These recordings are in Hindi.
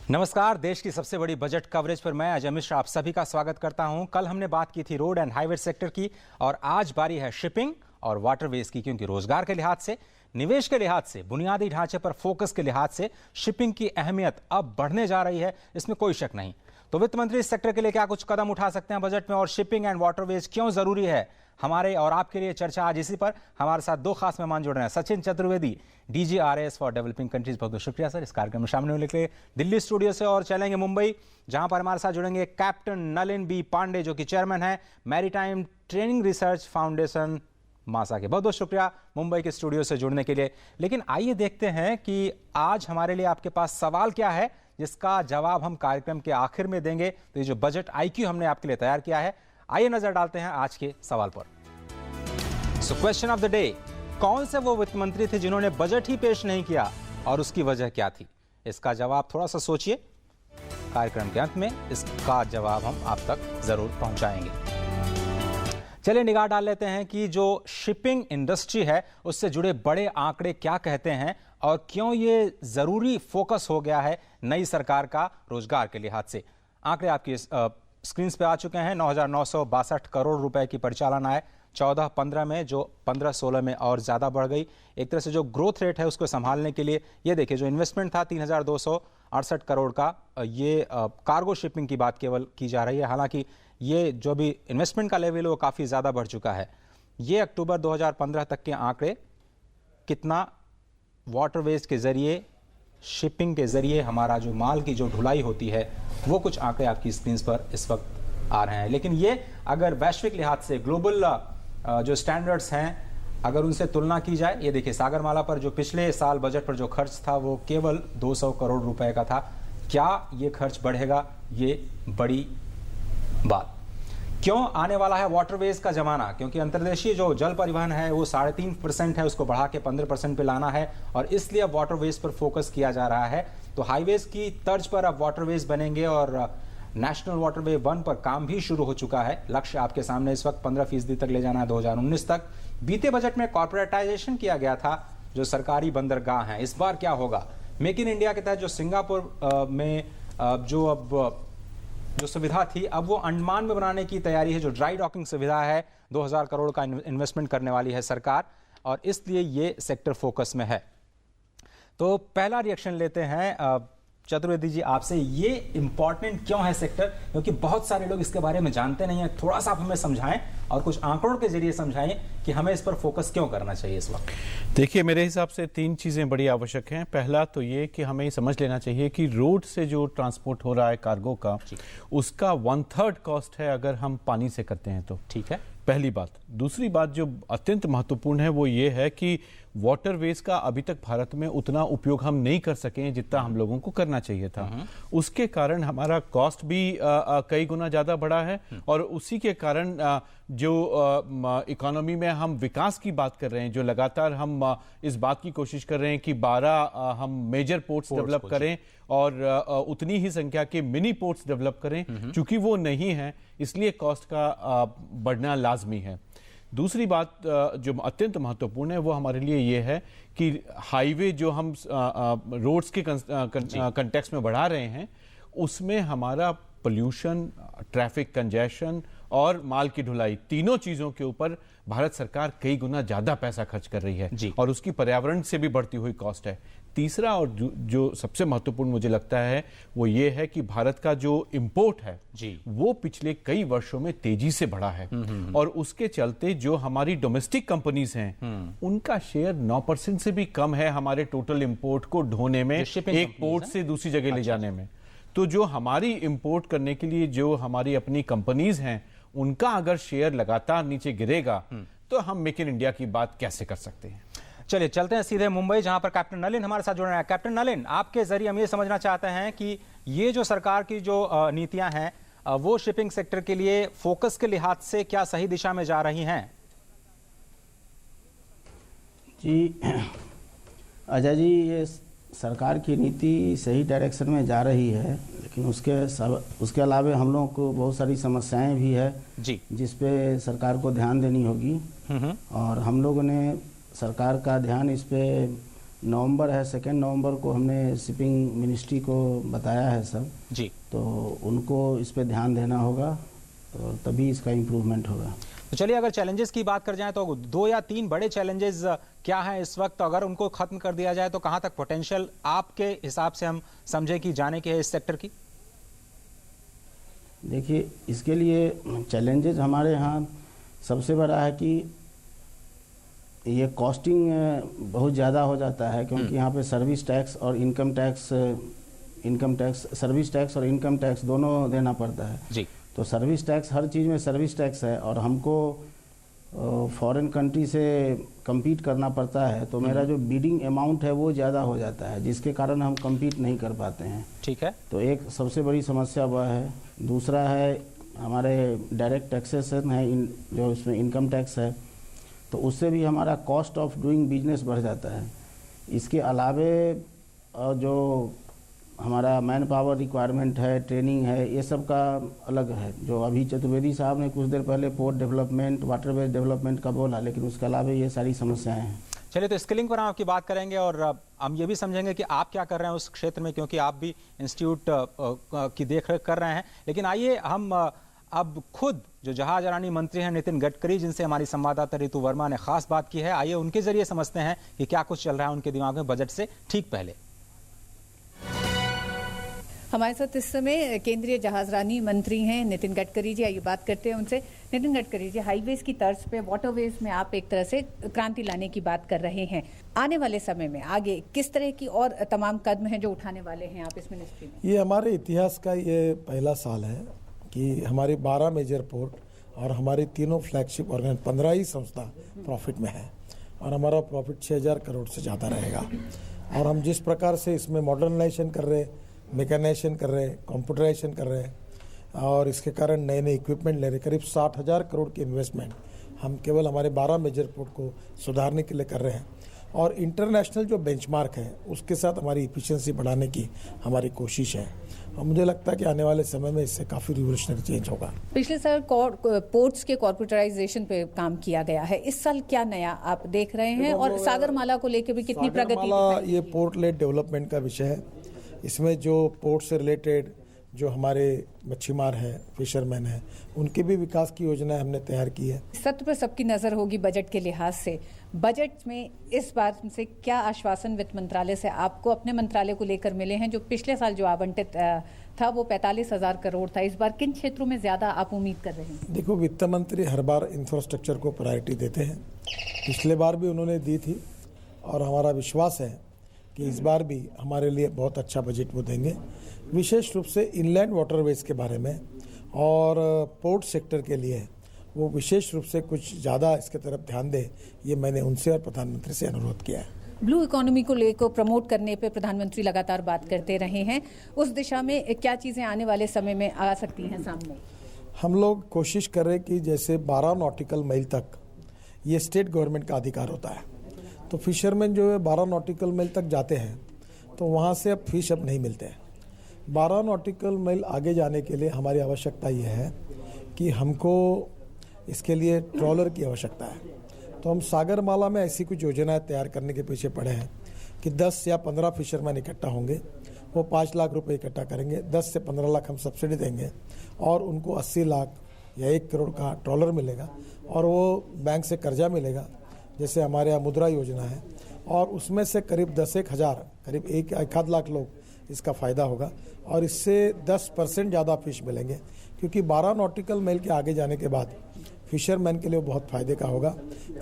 नमस्कार। देश की सबसे बड़ी बजट कवरेज पर मैं अजय मिश्रा आप सभी का स्वागत करता हूं। कल हमने बात की थी रोड एंड हाईवे सेक्टर की और आज बारी है शिपिंग और वाटरवेज की, क्योंकि रोजगार के लिहाज से, निवेश के लिहाज से, बुनियादी ढांचे पर फोकस के लिहाज से शिपिंग की अहमियत अब बढ़ने जा रही है, इसमें कोई शक नहीं। तो वित्त मंत्री इस सेक्टर के लिए क्या कुछ कदम उठा सकते हैं बजट में और शिपिंग एंड वाटरवेज क्यों जरूरी है, हमारे और आपके लिए चर्चा आज इसी पर। हमारे साथ दो खास मेहमान जुड़ रहे हैं। Sachin Chaturvedi, DGRAS for developing countries, बहुत बहुत शुक्रिया सर इस कार्यक्रम में शामिल होने के लिए दिल्ली स्टूडियो से। और चलेंगे मुंबई, जहां पर हमारे साथ जुड़ेंगे कैप्टन नलिन बी पांडे, जो कि चेयरमैन है मैरीटाइम ट्रेनिंग रिसर्च फाउंडेशन मासा के। बहुत बहुत शुक्रिया मुंबई के स्टूडियो से जुड़ने के लिए। लेकिन आइए देखते हैं कि आज हमारे लिए आपके पास सवाल क्या है, जिसका जवाब हम कार्यक्रम के आखिर में देंगे। तो ये जो बजट IQ हमने आपके लिए तैयार किया है, आइए नजर डालते हैं आज के सवाल पर। So question of the day, कौन से वो वित्त मंत्री थे जिन्होंने बजट ही पेश नहीं किया और उसकी वजह क्या थी? इसका जवाब थोड़ा सा सोचिए, कार्यक्रम के अंत में इसका जवाब हम आप तक जरूर पहुंचाएंगे। चलिए निगाह डाल लेते हैं कि जो शिपिंग इंडस्ट्री है उससे जुड़े बड़े आंकड़े क्या कहते हैं और क्यों ये जरूरी फोकस हो गया है नई सरकार का रोजगार के लिहाज से। आंकड़े आपकी स्क्रीन पे आ चुके हैं। 9,962 करोड़ रुपए की परिचालन आय 14-15 में, जो 15-16 में और ज्यादा बढ़ गई। एक तरह से जो ग्रोथ रेट है उसको संभालने के लिए ये देखिए, जो इन्वेस्टमेंट था 3,268 करोड़ का, ये कार्गो शिपिंग की बात केवल की जा रही है। हालांकि ये जो भी इन्वेस्टमेंट का लेवल है वो काफी ज्यादा बढ़ चुका है। ये अक्टूबर 2015 तक के आंकड़े, कितना वाटरवेज के जरिए, शिपिंग के जरिए हमारा जो माल की जो ढुलाई होती है, वो कुछ आंकड़े आपकी स्क्रीन पर इस वक्त आ रहे हैं। लेकिन ये अगर वैश्विक लिहाज से ग्लोबल जो स्टैंडर्ड्स हैं, अगर उनसे तुलना की जाए, ये देखिए सागरमाला पर जो पिछले साल बजट पर जो खर्च था वो केवल 200 करोड़ रुपए का था। क्या ये खर्च बढ़ेगा? ये बड़ी बात। क्यों आने वाला है वाटरवेज का जमाना? क्योंकि अंतर्देशीय जो जल परिवहन है वो 3.5% है, उसको बढ़ा के 15% पे लाना है और इसलिए अब वाटरवेज पर फोकस किया जा रहा है। तो हाईवेज की तर्ज पर अब वाटरवेज बनेंगे और नेशनल वाटरवे 1 पर काम भी शुरू हो चुका है। लक्ष्य आपके सामने इस वक्त 15% तक ले जाना है 2019 तक। बीते बजट में कॉर्पोरेटाइजेशन किया गया था जो सरकारी बंदरगाह हैं। इस बार क्या होगा? मेक इन इंडिया के तहत जो सिंगापुर में जो सुविधा थी, अब वो अंडमान में बनाने की तैयारी है। जो ड्राई डॉकिंग सुविधा है, 2000 करोड़ का इन्वेस्टमेंट करने वाली है सरकार और इसलिए ये सेक्टर फोकस में है। तो पहला रिएक्शन लेते हैं चतुर्वेदी जी आपसे। ये इंपॉर्टेंट क्यों है सेक्टर? क्योंकि बहुत सारे लोग इसके बारे में जानते नहीं है। थोड़ा सा आप हमें समझाएं और कुछ आंकड़ों के जरिए समझाएं कि हमें इस पर फोकस क्यों करना चाहिए इस वक्त। देखिए, मेरे हिसाब से 3 चीजें बड़ी आवश्यक हैं। पहला तो ये कि हमें समझ लेना चाहिए कि रोड से जो ट्रांसपोर्ट हो रहा है कार्गो का, उसका 1/3 कॉस्ट है अगर हम पानी से करते हैं तो। ठीक है, पहली बात। दूसरी बात जो अत्यंत महत्वपूर्ण है वो ये है कि वाटरवेज का अभी तक भारत में उतना उपयोग हम नहीं कर सके जितना हम लोगों को करना चाहिए था। उसके कारण हमारा कॉस्ट भी कई गुना ज्यादा बढ़ा है और उसी के कारण जो इकोनॉमी में हम विकास की बात कर रहे हैं, जो लगातार हम इस बात की कोशिश कर रहे हैं कि 12 हम मेजर पोर्ट्स डेवलप करें और उतनी ही संख्या के मिनी पोर्ट्स डेवलप करें, चूंकि वो नहीं है इसलिए कॉस्ट का बढ़ना लाजमी है। दूसरी बात जो अत्यंत महत्वपूर्ण है वो हमारे लिए ये है कि हाईवे जो हम रोड्स के कंटेक्स्ट में बढ़ा रहे हैं, उसमें हमारा पोल्यूशन, ट्रैफिक कंजेशन और माल की ढुलाई, तीनों चीजों के ऊपर भारत सरकार कई गुना ज्यादा पैसा खर्च कर रही है और उसकी पर्यावरण से भी बढ़ती हुई कॉस्ट है। तीसरा और जो सबसे महत्वपूर्ण मुझे लगता है वो ये है कि भारत का जो इंपोर्ट है वो पिछले कई वर्षों में तेजी से बढ़ा है और उसके चलते जो हमारी डोमेस्टिक कंपनीज हैं उनका शेयर 9% से भी कम है हमारे टोटल इंपोर्ट को ढोने में, एक पोर्ट से दूसरी जगह ले जाने में। तो जो हमारी इंपोर्ट करने के लिए जो हमारी अपनी कंपनीज हैं, उनका अगर शेयर लगातार नीचे गिरेगा तो हम मेक इन इंडिया की बात कैसे कर सकते हैं। चलिए चलते हैं सीधे मुंबई, जहां पर कैप्टन नलिन हमारे साथ जुड़ रहे हैं। कैप्टन नलिन, आपके जरिए हम ये समझना चाहते हैं कि ये जो सरकार की जो नीतियां हैं वो शिपिंग सेक्टर के लिए फोकस के लिहाज से क्या सही दिशा में जा रही हैं? जी अजय जी, ये सरकार की नीति सही डायरेक्शन में जा रही है, लेकिन उसके अलावा हम लोगों को बहुत सारी समस्याएं भी है जिस पे सरकार को ध्यान देनी होगी और हम लोगों ने सरकार का ध्यान इस पे नवंबर है, 2 नवंबर को हमने शिपिंग मिनिस्ट्री को बताया है सब जी। तो उनको इस पे ध्यान देना होगा और तभी इसका इम्प्रूवमेंट होगा। तो चलिए, अगर चैलेंजेस की बात कर जाएं तो 2 या 3 बड़े चैलेंजेस क्या हैं इस वक्त? अगर उनको खत्म कर दिया जाए तो कहां तक पोटेंशियल आपके हिसाब से हम समझे कि जाने के है इस सेक्टर की? देखिए, इसके लिए चैलेंजेस हमारे यहाँ सबसे बड़ा है कि ये कॉस्टिंग बहुत ज़्यादा हो जाता है, क्योंकि यहाँ पे सर्विस टैक्स और इनकम टैक्स दोनों देना पड़ता है जी। तो सर्विस टैक्स, हर चीज़ में सर्विस टैक्स है और हमको फॉरेन कंट्री से compete करना पड़ता है, तो मेरा जो बिडिंग अमाउंट है वो ज़्यादा हो जाता है, जिसके कारण हम compete नहीं कर पाते हैं। ठीक है। तो एक सबसे बड़ी समस्या वह है। दूसरा है हमारे डायरेक्ट टैक्सेशन है, जो इसमें इनकम टैक्स है, तो उससे भी हमारा कॉस्ट ऑफ डूइंग बिजनेस बढ़ जाता है। इसके अलावे जो हमारा मैन पावर रिक्वायरमेंट है, ट्रेनिंग है, ये सब का अलग है। जो अभी चतुर्वेदी साहब ने कुछ देर पहले पोर्ट डेवलपमेंट, वाटरवेज डेवलपमेंट का बोला, लेकिन उसके अलावा ये सारी समस्याएं हैं। चलिए, तो स्किलिंग पर हम आपकी बात करेंगे और हम ये भी समझेंगे कि आप क्या कर रहे हैं उस क्षेत्र में, क्योंकि आप भी इंस्टीट्यूट की देखरेख कर रहे हैं। लेकिन आइए हम अब खुद जो जहाज रानी मंत्री हैं नितिन गडकरी, जिनसे हमारी संवाददाता रितु वर्मा ने खास बात की है, आइए उनके जरिए समझते हैं कि क्या कुछ चल रहा है उनके दिमाग में बजट से ठीक पहले। हमारे साथ इस समय केंद्रीय जहाजरानी मंत्री हैं नितिन गडकरी जी। आइए बात करते हैं उनसे। नितिन गडकरी जी, हाईवेज की तर्ज पे वाटरवेज में आप एक तरह से क्रांति लाने की बात कर रहे हैं। आने वाले समय में आगे किस तरह की और तमाम कदम हैं जो उठाने वाले हैं आप इस मिनिस्ट्री में? ये हमारे इतिहास का ये पहला साल है कि हमारी 12 मेजर पोर्ट और हमारी तीनों फ्लैगशिप ऑर्गेनाइज 15 ही संस्था प्रॉफिट में है और हमारा प्रॉफिट 6000 करोड़ से ज़्यादा रहेगा। और हम जिस प्रकार से इसमें मॉडर्नाइजेशन कर रहे, मैकेनाइजेशन कर रहे, कंप्यूटराइजेशन कर रहे हैं और इसके कारण नए नए इक्विपमेंट ले रहे, करीब 60,000 करोड़ की इन्वेस्टमेंट हम केवल हमारे 12 मेजर पोर्ट को सुधारने के लिए कर रहे हैं। और इंटरनेशनल जो बेंचमार्क है उसके साथ हमारी इफिशिएंसी बढ़ाने की हमारी कोशिश है और मुझे लगता है कि आने वाले समय में इससे काफ़ी रिवोल्यूशनरी चेंज होगा। पिछले साल पोर्ट्स के कॉर्पोरेटाइजेशन पे काम किया गया है, इस साल क्या नया आप देख रहे हैं? और सागरमाला को लेकर भी कितनी प्रगति? ये पोर्ट लेड डेवलपमेंट का विषय है। इसमें जो पोर्ट से रिलेटेड जो हमारे मच्छीमार हैं, फिशरमैन हैं, उनके भी विकास की योजना हमने तैयार की है। सत्र पर सबकी नज़र होगी बजट के लिहाज से। बजट में इस बार से क्या आश्वासन वित्त मंत्रालय से आपको अपने मंत्रालय को लेकर मिले हैं? जो पिछले साल जो आवंटित था वो 45,000 करोड़ था, इस बार किन क्षेत्रों में ज़्यादा आप उम्मीद कर रहे हैं? देखो, वित्त मंत्री हर बार इंफ्रास्ट्रक्चर को प्रायोरिटी देते हैं। पिछले बार भी उन्होंने दी थी और हमारा विश्वास है कि इस बार भी हमारे लिए बहुत अच्छा बजट वो देंगे, विशेष रूप से इनलैंड वाटरवेज के बारे में और पोर्ट सेक्टर के लिए वो विशेष रूप से कुछ ज़्यादा इसके तरफ ध्यान दे, ये मैंने उनसे और प्रधानमंत्री से अनुरोध किया है। ब्लू इकोनॉमी को लेकर प्रमोट करने पे प्रधानमंत्री लगातार बात करते रहे हैं, उस दिशा में क्या चीज़ें आने वाले समय में आ सकती हैं सामने? हम लोग कोशिश कर रहे कि जैसे 12 नॉटिकल माइल तक ये स्टेट गवर्नमेंट का अधिकार होता है, तो फिशरमैन जो है 12 नॉटिकल माइल तक जाते हैं तो वहाँ से अब फिश अब नहीं मिलते हैं। 12 नॉटिकल माइल आगे जाने के लिए हमारी आवश्यकता ये है कि हमको इसके लिए ट्रॉलर की आवश्यकता है। तो हम सागरमाला में ऐसी कुछ योजनाएं तैयार करने के पीछे पड़े हैं कि 10 या 15 फिशरमैन इकट्ठा होंगे, वो 5 लाख रुपए इकट्ठा करेंगे, 10 से 15 लाख हम सब्सिडी देंगे और उनको 80 लाख या 1 करोड़ का ट्रॉलर मिलेगा और वो बैंक से कर्जा मिलेगा, जैसे हमारे यहाँ मुद्रा योजना है, और उसमें से करीब 10-1 हज़ार, करीब 1 लाख लोग इसका फ़ायदा होगा और इससे 10% ज़्यादा फिश मिलेंगे, क्योंकि 12 नॉटिकल माइल के आगे जाने के बाद फिशरमैन के लिए बहुत फायदे का होगा।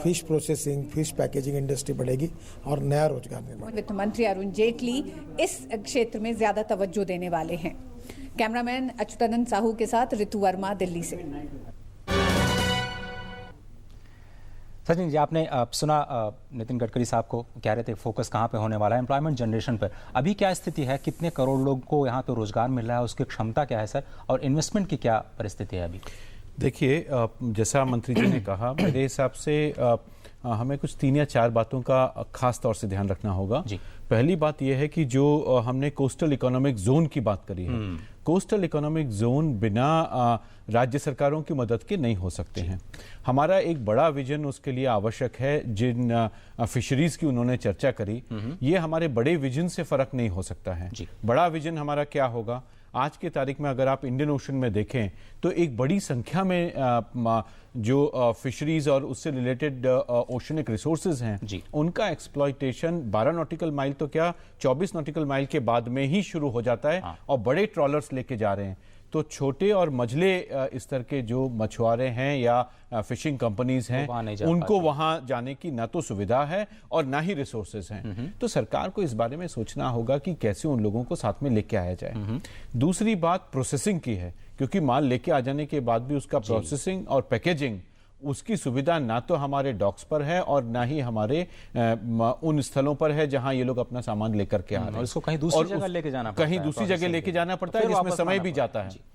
Fish processing, fish packaging industry बढ़ेगी और नया रोजगार निर्माण। वित्त मंत्री अरुण जेटली इस क्षेत्र में ज्यादा तवज्जो देने वाले हैं। कैमरामैन अच्युतानंद साहू के साथ रितु वर्मा, दिल्ली से। सचिन जी, आपने सुना नितिन गडकरी साहब को कह रहे थे फोकस कहाँ पे होने वाला है, एम्प्लॉयमेंट जनरेशन पर। अभी क्या स्थिति है, कितने करोड़ लोगों को यहाँ पे रोजगार मिल रहा है, उसकी क्षमता क्या है सर, और इन्वेस्टमेंट की क्या परिस्थिति है अभी? देखिए, जैसा मंत्री जी ने कहा, मेरे हिसाब से हमें कुछ 3 या 4 बातों का खास तौर से ध्यान रखना होगा। पहली बात यह है कि जो हमने कोस्टल इकोनॉमिक जोन की बात करी है, कोस्टल इकोनॉमिक जोन बिना राज्य सरकारों की मदद के नहीं हो सकते हैं। हमारा एक बड़ा विजन उसके लिए आवश्यक है। जिन फिशरीज की उन्होंने चर्चा करी, ये हमारे बड़े विजन से फर्क नहीं हो सकता है। बड़ा विजन हमारा क्या होगा? आज के तारीख में अगर आप इंडियन ओशन में देखें तो एक बड़ी संख्या में जो फिशरीज और उससे रिलेटेड ओशनिक रिसोर्सेज हैं, उनका एक्सप्लॉयटेशन 12 नॉटिकल माइल तो क्या 24 नॉटिकल माइल के बाद में ही शुरू हो जाता है और बड़े ट्रॉलर्स लेके जा रहे हैं। तो छोटे और मझले स्तर के जो मछुआरे हैं या फिशिंग कंपनीज हैं, उनको वहां जाने की ना तो सुविधा है और ना ही रिसोर्सेज हैं। तो सरकार को इस बारे में सोचना होगा कि कैसे उन लोगों को साथ में लेके आया जाए। दूसरी बात प्रोसेसिंग की है, क्योंकि माल लेके आ जाने के बाद भी उसका प्रोसेसिंग और पैकेजिंग, उसकी सुविधा ना तो हमारे डॉक्स पर है और ना ही हमारे उन स्थलों पर है जहां ये लोग अपना सामान लेकर के आ रहे हैं। इसको कहीं दूसरी जगह लेके जाना पड़ता है, कहीं दूसरी जगह लेके जाना पड़ता है, जिसमें समय भी जाता है।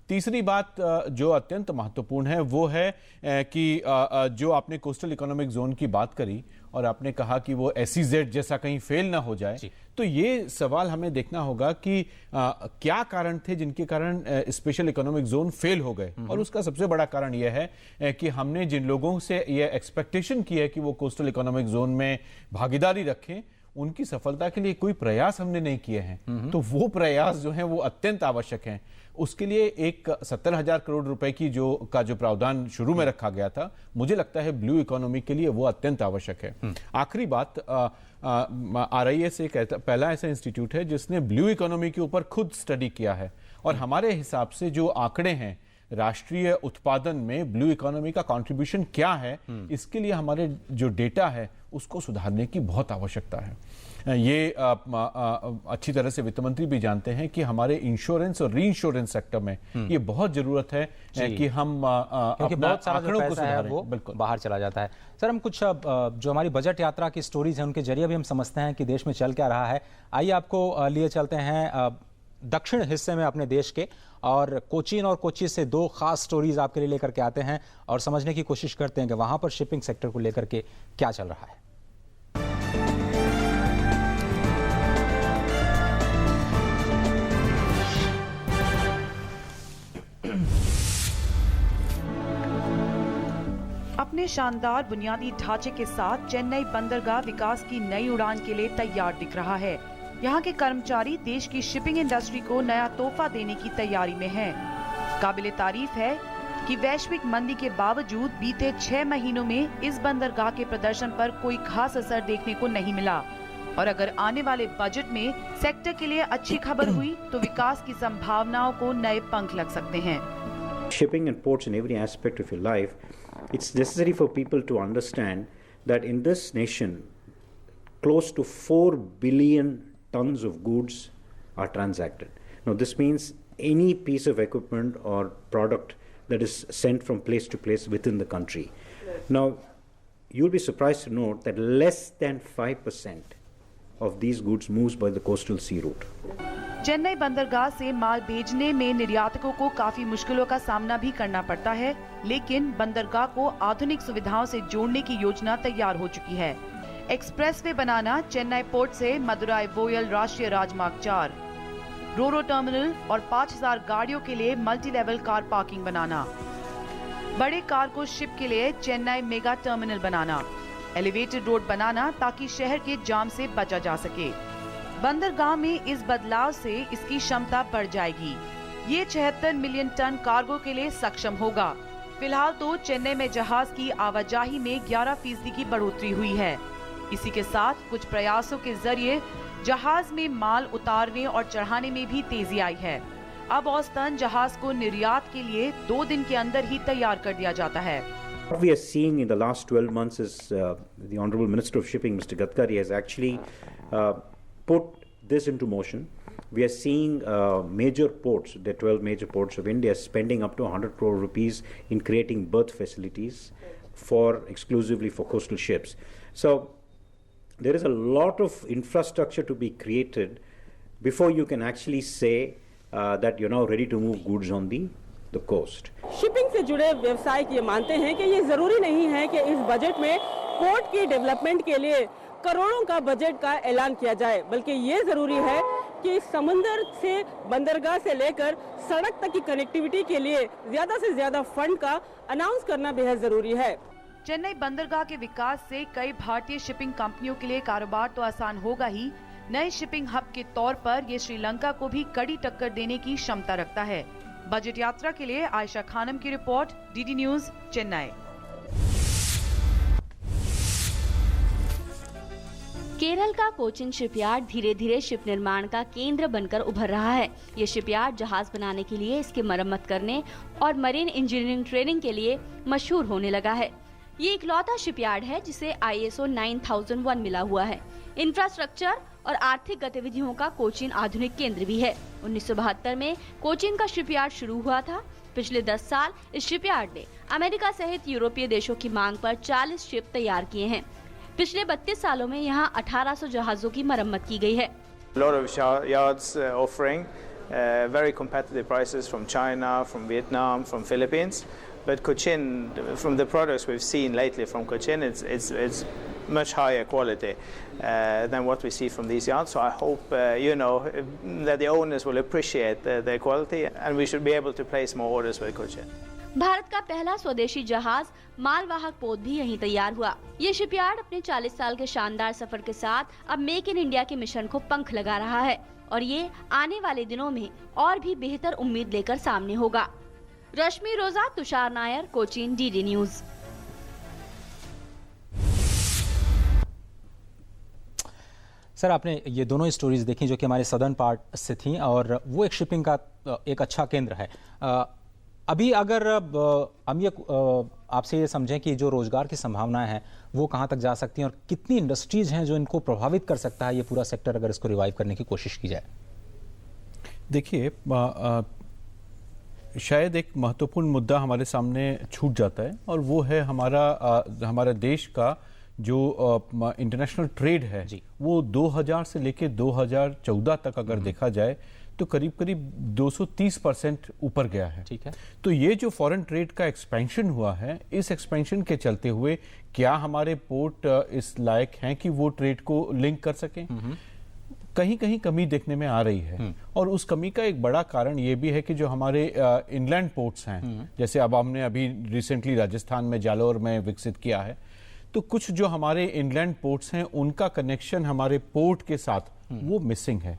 तीसरी बात जो अत्यंत महत्वपूर्ण है वो है कि जो आपने कोस्टल इकोनॉमिक जोन की बात करी और आपने कहा कि वो SEZ जैसा कहीं फेल ना हो जाए, तो ये सवाल हमें देखना होगा कि क्या कारण थे जिनके कारण स्पेशल इकोनॉमिक जोन फेल हो गए। और उसका सबसे बड़ा कारण यह है कि हमने जिन लोगों से ये एक्सपेक्टेशन की है कि वो कोस्टल इकोनॉमिक जोन में भागीदारी रखें, उनकी सफलता के लिए कोई प्रयास हमने नहीं किए हैं। तो वो प्रयास जो है वो अत्यंत आवश्यक हैं। उसके लिए एक 70,000 करोड़ रुपए की जो प्रावधान शुरू में रखा गया था, मुझे लगता है ब्लू इकोनॉमी के लिए वो अत्यंत आवश्यक है। आखिरी बात, RIS एक पहला ऐसा इंस्टीट्यूट है जिसने ब्लू इकोनॉमी के ऊपर खुद स्टडी किया है और हमारे हिसाब से जो आंकड़े हैं राष्ट्रीय उत्पादन में ब्लू इकोनॉमी का कंट्रीब्यूशन क्या है, इसके लिए हमारे जो डेटा है उसको सुधारने की बहुत आवश्यकता है। ये अच्छी तरह से वित्त मंत्री भी जानते हैं कि हमारे इंश्योरेंस और री इंश्योरेंस सेक्टर में ये बहुत जरूरत है कि हम क्योंकि बहुत सारा जो पैसा है वो बिल्कुल बाहर चला जाता है। सर, हम कुछ जो हमारी बजट यात्रा की स्टोरीज हैं उनके जरिए भी हम समझते हैं कि देश में चल क्या रहा है। आइए आपको लिए चलते हैं दक्षिण हिस्से में अपने देश के, और कोचीन और कोच्चि से 2 खास स्टोरीज आपके लिए लेकर के आते हैं और समझने की कोशिश करते हैं कि वहां पर शिपिंग सेक्टर को लेकर के क्या चल रहा है। अपने शानदार बुनियादी ढांचे के साथ चेन्नई बंदरगाह विकास की नई उड़ान के लिए तैयार दिख रहा है। यहाँ के कर्मचारी देश की शिपिंग इंडस्ट्री को नया तोहफा देने की तैयारी में हैं। काबिले तारीफ है कि वैश्विक मंदी के बावजूद बीते 6 महीनों में इस बंदरगाह के प्रदर्शन पर कोई खास असर देखने को नहीं मिला, और अगर आने वाले बजट में सेक्टर के लिए अच्छी खबर हुई तो विकास की संभावनाओं को नए पंख लग सकते हैं। Shipping and ports in every aspect of your life, it's necessary for people to understand that in this nation, close to 4 billion tons of goods are transacted. Now, this means any piece of equipment or product that is sent from place to place within the country. Now, you'll be surprised to note that less than 5% of these goods moves by the coastal sea route. Chennai बंदरगाह से माल भेजने में निर्यातकों को काफी मुश्किलों का सामना भी करना पड़ता है, लेकिन बंदरगाह को आधुनिक सुविधाओं से जोड़ने की योजना तैयार हो चुकी है। एक्सप्रेसवे बनाना, चेन्नई पोर्ट से मदुराई वोयल राष्ट्रीय राजमार्ग 4, रोरो टर्मिनल और 5000 गाड़ियों के लिए मल्टी लेवल कार पार्किंग बनाना, बड़े कार्गो शिप के लिए चेन्नई मेगा टर्मिनल बनाना, एलिवेटेड रोड बनाना ताकि शहर के जाम से बचा जा सके। बंदरगाह में इस बदलाव से इसकी क्षमता बढ़ जाएगी। ये 76 मिलियन टन कार्गो के लिए सक्षम होगा। फिलहाल तो चेन्नई में जहाज की आवाजाही में 11% की बढ़ोतरी हुई है। इसी के साथ कुछ प्रयासों के जरिए जहाज में माल उतारने और चढ़ाने में भी तेजी आई है। अब औसतन जहाज को निर्यात के लिए 2 दिन के अंदर ही तैयार कर दिया जाता है। What we are seeing in the last 12 months is the Honorable Minister of Shipping, Mr. Gadkari, has actually put this into motion. We are seeing major ports, the 12 major ports of India, spending up to 100 crore rupees in creating berth facilities exclusively for coastal ships. So there is a lot of infrastructure to be created before you can actually say that you're now ready to move goods on the coast. Shipping से जुड़े व्यवसाय ये मानते हैं कि ये जरूरी नहीं है कि इस बजट में पोर्ट की डेवलपमेंट के लिए करोड़ों का बजट का ऐलान किया जाए, बल्कि ये जरूरी है कि समुद्र से बंदरगाह से लेकर सड़क तक की कनेक्टिविटी के लिए ज्यादा से ज्यादा फंड का अनाउंस करना बेहद जरूरी है। चेन्नई बंदरगाह के विकास से कई भारतीय शिपिंग कंपनियों के लिए कारोबार तो आसान होगा ही, नए शिपिंग हब के तौर पर ये श्रीलंका को भी कड़ी टक्कर देने की क्षमता रखता है। बजट यात्रा के लिए आयशा खानम की report, DD news, Chennai. Kerala का कोचिन शिपयार्ड धीरे धीरे शिप निर्माण का केंद्र बनकर उभर रहा है। ये शिपयार्ड जहाज बनाने के लिए, इसकी मरम्मत करने और मरीन इंजीनियरिंग ट्रेनिंग के लिए मशहूर होने लगा है। ये इकलौता शिपयार्ड है जिसे ISO 9001 मिला हुआ है। इंफ्रास्ट्रक्चर और आर्थिक गतिविधियों का कोचीन आधुनिक केंद्र भी है। 1972 में कोचीन का शिपयार्ड शुरू हुआ था। पिछले 10 साल इस शिपयार्ड ने अमेरिका सहित यूरोपीय देशों की मांग पर 40 शिप तैयार किए हैं। पिछले 32 सालों में यहाँ 1800 जहाजों की मरम्मत की गई है। lot of yards offering very competitive prices from China, from Vietnam, from Philippines. But Cochin, from the products we've seen lately from Cochin, it's much higher quality than what we see from these yards. So I hope that the owners will appreciate their quality, and we should be able to place more orders with Cochin. Bharat का पहला स्वदेशी जहाज मालवाहक पोत भी यहीं तैयार हुआ। ये शिपयार्ड अपने 40 साल के शानदार सफर के साथ अब मेक इन इंडिया के मिशन को पंख लगा रहा है और ये आने वाले दिनों में और भी बेहतर उम्मीद लेकर सामने होगा। रश्मि रोजा, Tushar Nair, Cochin, DD news. Sir, आपने ये दोनों स्टोरीज देखी जो कि हमारे सदर्न पार्ट से थी और वो एक शिपिंग का एक अच्छा केंद्र है। अभी अगर हम ये आपसे ये समझें कि जो रोजगार की संभावनाएं हैं वो कहां तक जा सकती हैं और कितनी इंडस्ट्रीज हैं जो इनको प्रभावित कर सकता है ये पूरा सेक्टर अगर इसको रिवाइव करने की कोशिश की जाए। देखिए, शायद एक महत्वपूर्ण मुद्दा हमारे सामने छूट जाता है और वो है हमारा देश का जो इंटरनेशनल ट्रेड है वो 2000 से लेके 2014 तक अगर देखा जाए तो करीब करीब 230% ऊपर गया है। ठीक है, तो ये जो फॉरेन ट्रेड का एक्सपेंशन हुआ है, इस एक्सपेंशन के चलते हुए क्या हमारे पोर्ट इस लायक हैं कि वो ट्रेड को लिंक कर सकें? कहीं कहीं कमी देखने में आ रही है और उस कमी का एक बड़ा कारण ये भी है कि जो हमारे इनलैंड पोर्ट्स हैं, जैसे अब हमने अभी रिसेंटली राजस्थान में जालोर में विकसित किया है, तो कुछ जो हमारे इनलैंड पोर्ट्स हैं उनका कनेक्शन हमारे पोर्ट के साथ वो मिसिंग है।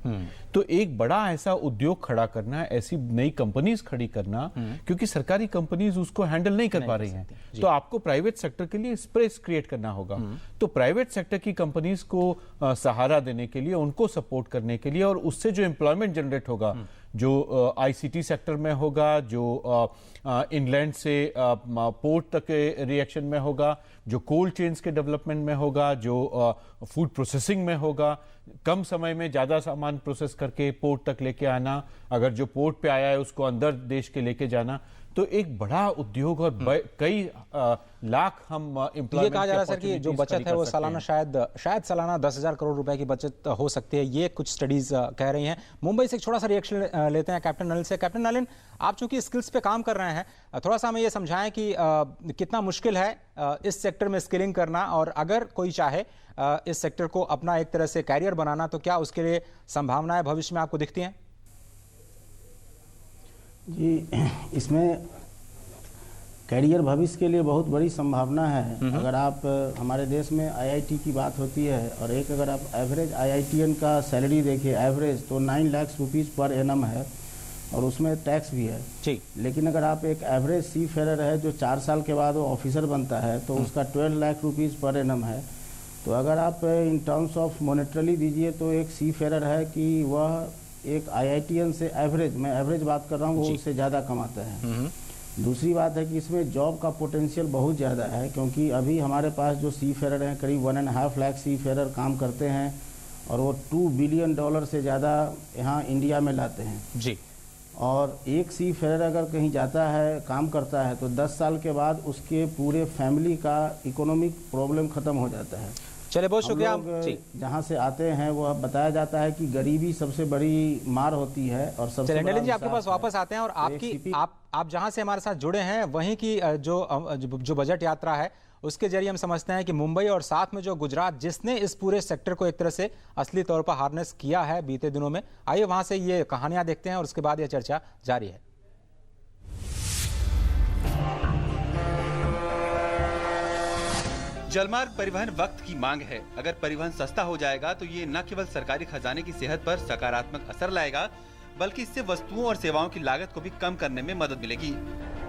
तो एक बड़ा ऐसा उद्योग खड़ा करना, ऐसी नई कंपनीज खड़ी करना, क्योंकि सरकारी कंपनीज उसको हैंडल नहीं कर पा रही हैं, तो आपको प्राइवेट सेक्टर के लिए स्पेस क्रिएट करना होगा। तो प्राइवेट सेक्टर की कंपनीज को सहारा देने के लिए, उनको सपोर्ट करने के लिए और उससे जो एम्प्लॉयमेंट जनरेट होगा, जो ICT सेक्टर में होगा, जो इनलैंड से पोर्ट तक के रिएक्शन में होगा, जो कोल्ड चेन्स के डेवलपमेंट में होगा, जो फूड प्रोसेसिंग में होगा, कम समय में ज्यादा सामान प्रोसेस करके पोर्ट तक लेके आना, अगर जो पोर्ट पे आया है उसको अंदर देश के लेके जाना, तो एक बड़ा उद्योग और कई लाख हम एम्प्लॉयमेंट। ये कहा जा रहा है सर कि जो बचत है वो सालाना शायद सालाना 10,000 करोड़ रुपए की बचत हो सकती है, ये कुछ स्टडीज कह रही हैं। मुंबई से एक छोटा सा रिएक्शन लेते हैं कैप्टन नलिन से। कैप्टन नलिन, आप चूंकि स्किल्स पे काम कर रहे हैं, थोड़ा सा हमें ये समझाएं कि कितना मुश्किल है इस सेक्टर में स्किलिंग करना और अगर कोई चाहे इस सेक्टर को अपना एक तरह से कैरियर बनाना तो क्या उसके लिए संभावनाएं भविष्य में आपको दिखती हैं? जी, इसमें कैरियर भविष्य के लिए बहुत बड़ी संभावना है। अगर आप हमारे देश में IIT की बात होती है और एक अगर आप एवरेज IITian का सैलरी देखिए एवरेज तो 9 लाख रुपीज़ पर एनम है और उसमें टैक्स भी है। ठीक, लेकिन अगर आप एक एवरेज सी फेरर है जो 4 साल के बाद वो ऑफिसर बनता है तो उसका 12 लाख रुपीज़ पर एनम है। तो अगर आप इन टर्म्स ऑफ मॉनेटरली दीजिए तो एक सी फेरर है कि वह एक IITian से एवरेज, मैं एवरेज बात कर रहा हूँ, वो उससे ज़्यादा कमाता है। दूसरी बात है कि इसमें जॉब का पोटेंशियल बहुत ज़्यादा है, क्योंकि अभी हमारे पास जो सी फेरर हैं करीब 1.5 लाख सी फेरर काम करते हैं और वो $2 बिलियन से ज़्यादा यहाँ इंडिया में लाते हैं जी। और एक सी फेरर अगर कहीं जाता है, काम करता है, तो 10 साल के बाद उसके पूरे फैमिली का इकोनॉमिक प्रॉब्लम ख़त्म हो जाता है। चलिए, बहुत शुक्रिया। जहाँ से आते हैं वो बताया जाता है कि गरीबी सबसे बड़ी मार होती है और सबसे नलिन जी आपके पास वापस आते हैं और आपकी आप जहाँ से हमारे साथ जुड़े हैं वहीं की जो बजट यात्रा है उसके जरिए हम समझते हैं कि मुंबई और साथ में जो गुजरात जिसने इस पूरे सेक्टर को एक तरह से असली तौर पर हार्नेस किया है बीते दिनों में, आइए वहां से ये कहानियां देखते हैं और उसके बाद यह चर्चा जारी है। जलमार्ग परिवहन वक्त की मांग है। अगर परिवहन सस्ता हो जाएगा तो ये न केवल सरकारी खजाने की सेहत पर सकारात्मक असर लाएगा, बल्कि इससे वस्तुओं और सेवाओं की लागत को भी कम करने में मदद मिलेगी।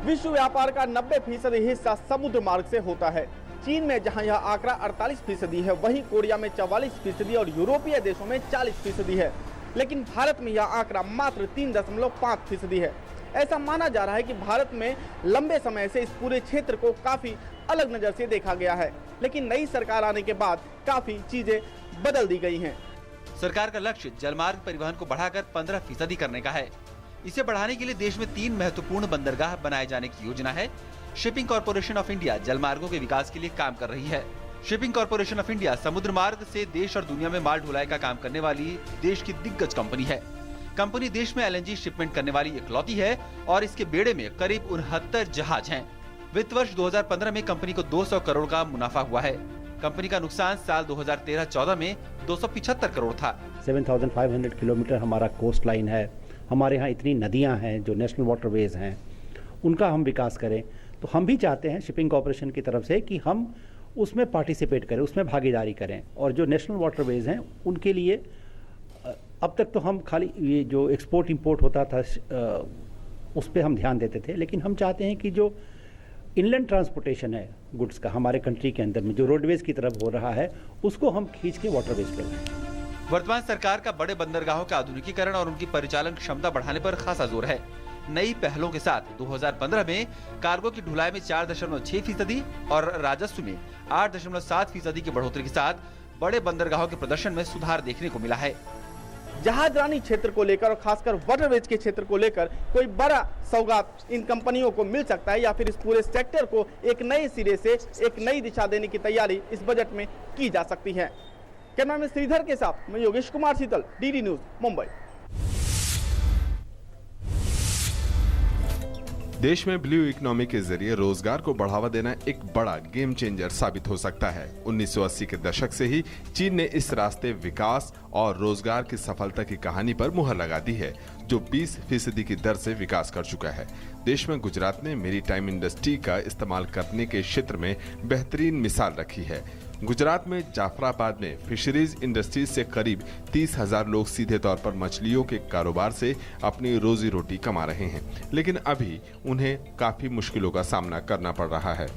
विश्व व्यापार का 90% हिस्सा समुद्र मार्ग से होता है। चीन में जहां यह आंकड़ा 48% है, वहीं कोरिया में 44% और यूरोपीय देशों में 40% है। लेकिन भारत में यह आंकड़ा मात्र 3.5% है। ऐसा माना जा रहा है कि भारत में लंबे समय से इस पूरे क्षेत्र को काफी अलग नजर से देखा गया है, लेकिन नई सरकार आने के बाद काफी चीजें बदल दी गई हैं। सरकार का लक्ष्य जलमार्ग परिवहन को बढ़ाकर 15% करने का है। इसे बढ़ाने के लिए देश में 3 महत्वपूर्ण बंदरगाह बनाए जाने की योजना है। शिपिंग कॉर्पोरेशन ऑफ इंडिया जलमार्गों के विकास के लिए काम कर रही है। शिपिंग कॉर्पोरेशन ऑफ इंडिया समुद्र मार्ग से देश और दुनिया में माल ढुलाई का काम करने वाली देश की दिग्गज कंपनी है। कंपनी देश में LNG शिपमेंट करने वाली इकलौती है और इसके बेड़े में करीब 69 जहाज हैं। वित्त वर्ष 2015 में कंपनी को 200 करोड़ का मुनाफा हुआ है। कंपनी का नुकसान साल 2013-14 में 275 करोड़ था। 7,500 किलोमीटर हमारा कोस्ट लाइन है। हमारे यहाँ इतनी नदियाँ हैं जो नेशनल वाटरवेज हैं, उनका हम विकास करें। तो हम भी चाहते हैं शिपिंग कॉर्पोरेशन की तरफ से कि हम उसमें पार्टिसिपेट करें, उसमें भागीदारी करें। और जो नेशनल वाटरवेज हैं उनके लिए अब तक तो हम खाली ये जो एक्सपोर्ट इंपोर्ट होता था उस पर हम ध्यान देते थे, लेकिन हम चाहते हैं कि जो इनलैंड ट्रांसपोर्टेशन है गुड्स का हमारे कंट्री के अंदर में जो रोडवेज की तरफ हो रहा है, उसको हम खींच के वाटरवेज पे लाएं। वर्तमान सरकार का बड़े बंदरगाहों के आधुनिकीकरण और उनकी परिचालन क्षमता बढ़ाने पर खासा जोर है। नई पहलों के साथ 2015 में कार्गो की ढुलाई में 4.6% और राजस्व में 8.7% की बढ़ोतरी के साथ बड़े बंदरगाहों के प्रदर्शन में सुधार देखने को मिला है। जहाजरानी क्षेत्र को लेकर और खासकर वाटरवेज के क्षेत्र को लेकर कोई बड़ा सौगात इन कंपनियों को मिल सकता है, या फिर इस पूरे सेक्टर को एक नए सिरे से एक नई दिशा देने की तैयारी इस बजट में की जा सकती है। कैमरामैन श्रीधर के साथ मैं योगेश कुमार शीतल, DD न्यूज, मुंबई। देश में ब्लू इकोनॉमी के जरिए रोजगार को बढ़ावा देना एक बड़ा गेम चेंजर साबित हो सकता है। 1980 के दशक से ही चीन ने इस रास्ते विकास और रोजगार की सफलता की कहानी पर मुहर लगा दी है, जो 20% की दर से विकास कर चुका है। देश में गुजरात ने मैरीटाइम इंडस्ट्री का इस्तेमाल करने के क्षेत्र में बेहतरीन मिसाल रखी है। गुजरात में जाफराबाद में फिशरीज इंडस्ट्रीज से करीब 30,000 लोग सीधे तौर पर मछलियों के कारोबार से अपनी रोजी रोटी कमा रहे हैं, लेकिन अभी उन्हें काफी मुश्किलों का सामना करना पड़ रहा है।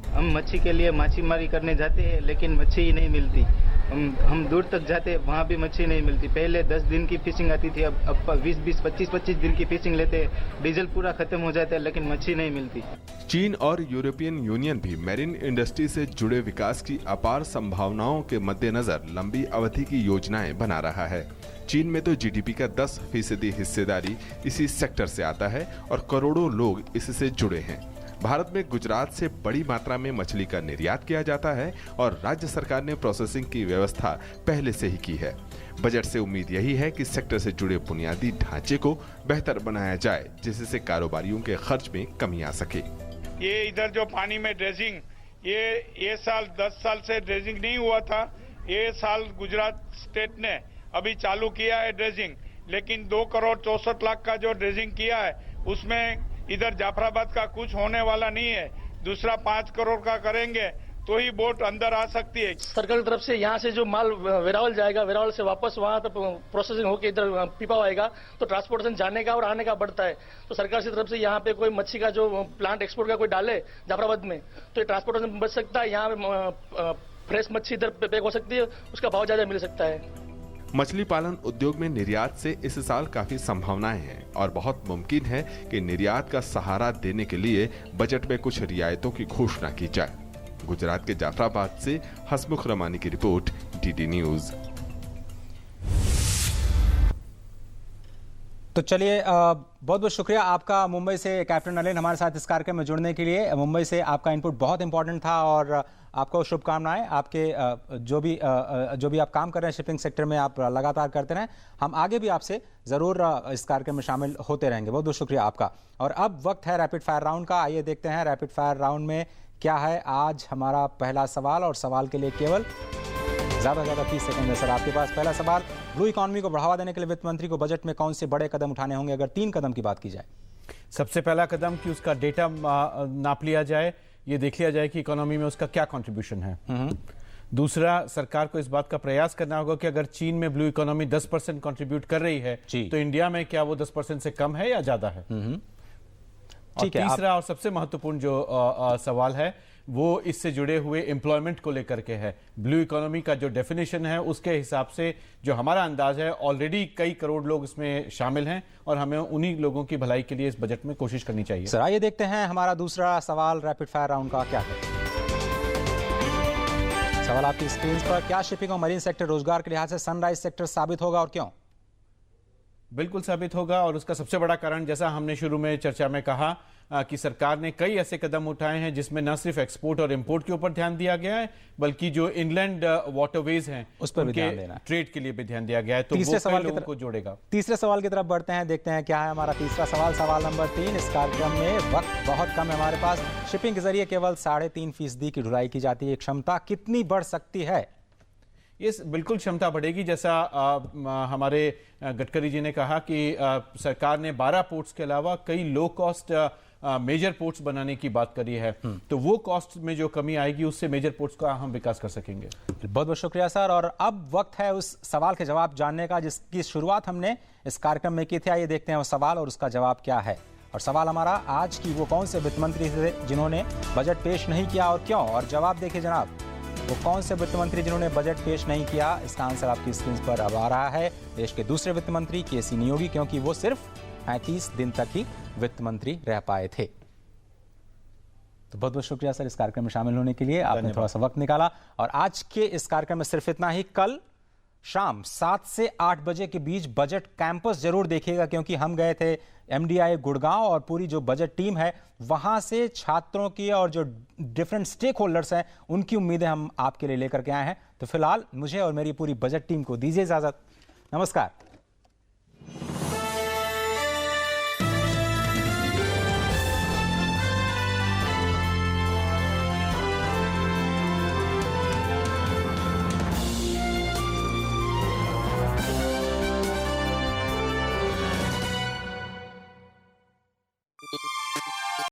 हम मच्छी के लिए मच्छीमारी करने जाते हैं, लेकिन मच्छी ही नहीं मिलती। हम दूर तक जाते हैं, वहाँ भी मच्छी नहीं मिलती। पहले 10 दिन की फिशिंग आती थी, अब 20-20, 25-25 दिन की फिशिंग लेते हैं। डीजल पूरा खत्म हो जाता है, लेकिन मच्छी नहीं मिलती। चीन और यूरोपियन यूनियन भी मैरीन इंडस्ट्री से जुड़े विकास की अपार संभावनाओं के मद्देनजर लंबी अवधि की योजनाएं बना रहा है। चीन में तो GDP का 10% हिस्सेदारी इसी सेक्टर से आता है और करोड़ों लोग इससे जुड़े हैं। भारत में गुजरात से बड़ी मात्रा में मछली का निर्यात किया जाता है और राज्य सरकार ने प्रोसेसिंग की व्यवस्था पहले से ही की है। बजट से उम्मीद यही है कि सेक्टर से जुड़े बुनियादी ढांचे को बेहतर बनाया जाए, जिससे कारोबारियों के खर्च में कमी आ सके। ये इधर जो पानी में ड्रेजिंग, ये साल 10 साल से ड्रेजिंग नहीं हुआ था। ये साल गुजरात स्टेट ने अभी चालू किया है ड्रेजिंग, लेकिन 2 करोड़ 64 लाख का जो ड्रेजिंग किया है उसमें इधर जाफराबाद का कुछ होने वाला नहीं है। दूसरा 5 करोड़ का करेंगे तो ही बोट अंदर आ सकती है। सरकार की तरफ से यहाँ से जो माल वेरावल जाएगा, वेरावल से वापस वहाँ तक प्रोसेसिंग होकर इधर पीपा आएगा, तो ट्रांसपोर्टेशन जाने का और आने का बढ़ता है। तो सरकार की तरफ से यहाँ पे कोई मच्छी का जो प्लांट एक्सपोर्ट का कोई डाले जाफराबाद में, तो ये ट्रांसपोर्टेशन बच सकता है। यहाँ पे फ्रेश मच्छी इधर पैक हो सकती है, उसका भाव ज्यादा मिल सकता है। मछली पालन उद्योग में निर्यात से इस साल काफी संभावनाएं हैं और बहुत मुमकिन है कि निर्यात का सहारा देने के लिए बजट में कुछ रियायतों की घोषणा की जाए। गुजरात के जाफराबाद से हसमुख रमानी की रिपोर्ट, DD न्यूज। तो चलिए, बहुत बहुत शुक्रिया आपका मुंबई से कैप्टन नलिन हमारे साथ इस कार्यक्रम में जुड़ने के लिए। मुंबई से आपका इनपुट बहुत इंपॉर्टेंट था और आपको शुभकामनाएं। आपके जो भी आप काम कर रहे हैं शिपिंग सेक्टर में, आप लगातार करते रहें। हम आगे भी आपसे ज़रूर इस कार्यक्रम में शामिल होते रहेंगे। बहुत बहुत शुक्रिया आपका। और अब वक्त है रैपिड फायर राउंड का। आइए देखते हैं रैपिड फायर राउंड में क्या है आज हमारा पहला सवाल, और सवाल के लिए केवल ज़्यादा 30 सेकंड है सर आपके पास। पहला सवाल, ब्लू इकोनॉमी को बढ़ावा देने के लिए वित्त मंत्री को बजट में कौन से बड़े कदम उठाने होंगे अगर 3 कदम की बात की जाए? सबसे पहला कदम कि उसका डेटा नाप लिया जाए, ये देख लिया जाए कि इकोनॉमी में उसका क्या कंट्रीब्यूशन है। दूसरा, सरकार को इस बात का प्रयास करना होगा कि अगर चीन में ब्लू इकोनॉमी 10% कंट्रीब्यूट कर रही है तो इंडिया में क्या वो 10% से कम है या ज्यादा है। और तीसरा और सबसे महत्वपूर्ण जो सवाल है वो इससे जुड़े हुए एम्प्लॉयमेंट को लेकर के है। ब्लू इकोनॉमी का जो डेफिनेशन है उसके हिसाब से जो हमारा अंदाज है, ऑलरेडी कई करोड़ लोग इसमें शामिल हैं और हमें उन्हीं लोगों की भलाई के लिए इस बजट में कोशिश करनी चाहिए। सर आइए देखते हैं हमारा दूसरा सवाल रैपिड फायर राउंड का क्या है। सवाल आपकी स्क्रीन पर, क्या शिपिंग और मरीन सेक्टर रोजगार के लिहाज से सनराइज सेक्टर साबित होगा और क्यों? बिल्कुल साबित होगा, और उसका सबसे बड़ा कारण जैसा हमने शुरू में चर्चा में कहा कि सरकार ने कई ऐसे कदम उठाए हैं जिसमें न सिर्फ एक्सपोर्ट और इंपोर्ट के ऊपर ध्यान दिया गया है बल्कि जो इनलैंड वाटरवेज हैं उस पर भी ध्यान देना, ट्रेड के लिए भी ध्यान दिया गया है, तो तीसरे सवाल लोगों को जोड़ेगा। तीसरे सवाल की तरफ बढ़ते हैं, देखते हैं क्या है हमारा तीसरा सवाल। सवाल नंबर 3, इस कार्यक्रम में वक्त बहुत कम है हमारे पास। शिपिंग के जरिए केवल 3.5% की ढुलाई की जाती है, क्षमता कितनी बढ़ सकती है? ये बिल्कुल क्षमता बढ़ेगी, जैसा हमारे गडकरी जी ने कहा कि सरकार ने 12 पोर्ट्स के अलावा कई लो कॉस्ट मेजर पोर्ट्स बनाने की बात करी है, तो वो कॉस्ट में जो कमी आएगी उससे मेजर पोर्ट्स का हम विकास कर सकेंगे। बहुत बहुत शुक्रिया सर। और अब वक्त है उस सवाल के जवाब जानने का जिसकी शुरुआत हमने इस कार्यक्रम में की थी। आइए देखते हैं वो सवाल और उसका जवाब क्या है। और सवाल हमारा आज की, वो कौन से वित्त मंत्री थे जिन्होंने बजट पेश नहीं किया और क्यों? और जवाब देखिए जनाब, वो कौन से वित्त मंत्री जिन्होंने बजट पेश नहीं किया? इसका आंसर आपकी स्क्रीन पर अब आ रहा है। देश के दूसरे वित्त मंत्री केसी नियोगी, क्योंकि वो सिर्फ 35 दिन तक ही वित्त मंत्री रह पाए थे। तो बहुत बहुत शुक्रिया सर इस कार्यक्रम में शामिल होने के लिए, आपने थोड़ा सा वक्त निकाला। और आज के इस कार्यक्रम में सिर्फ इतना ही। कल शाम 7 से 8 बजे के बीच बजट कैंपस जरूर देखिएगा, क्योंकि हम गए थे MDI गुड़गांव और पूरी जो बजट टीम है वहां से छात्रों की और जो डिफरेंट स्टेक होल्डर्स हैं उनकी उम्मीदें हम आपके लिए लेकर के आए हैं। तो फिलहाल मुझे और मेरी पूरी बजट टीम को दीजिए इजाजत। नमस्कार।